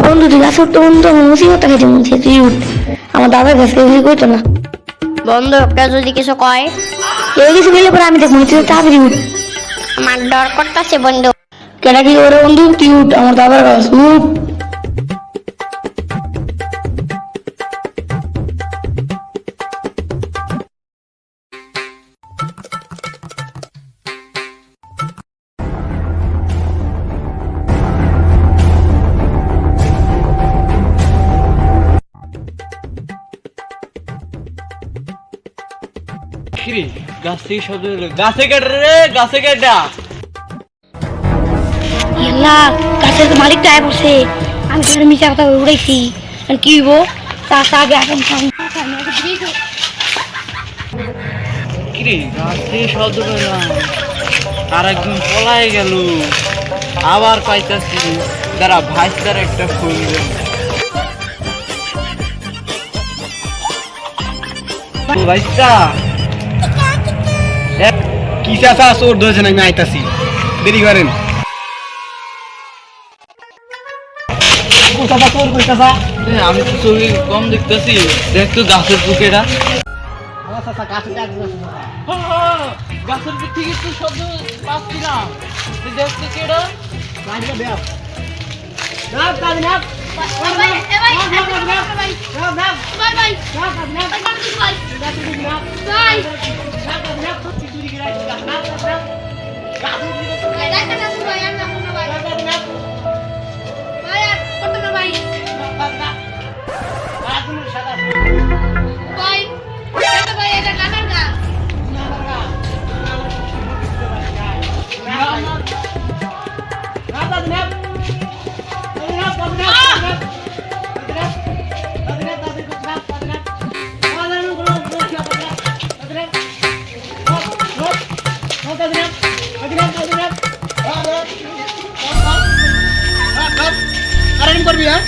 বন্ধু তুই গাছে উঠতে বন্ধু আমার মুসিবত খাইতে মন তুই উঠ আমার দাদার কাছে এগুলি কইতো না বন্ধু একটা যদি কিছু কয় এই কিছু গেলে পরে আমি দেখবো তুই তাড়াতাড়ি উঠ আমার ডর করতেছে বন্ধু। কেটা কি ওরে বন্ধু তুই উঠ আমার দাদার কাছে উঠ কিরে গাছ থেকে শব্দ হলো গাছে কেটে রে গাছে কেটা ইয়াল্লা গাছের তো মালিকটা আয় পড়ছে আমি তোর মিশা কথা উড়াইছি কি হইব তার আগে এখন কিরে গাছ থেকে শব্দ পেলাম আর একজন পলায় গেল আবার পাইতাছি দাঁড়া ভাইস্তার একটা ফোন ভাইস্তা কি চাচা চোর ধরেছেন আমি আইতাছি দেরি করেন আমি তো ছবি কম দেখতেছি দেখ তো গাছের বুকেরা গাছের বুক থেকে তো শব্দ পাচ্ছি না তুই দেখতে কেডা আরেন করবি হ্যাঁ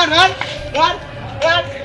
Run!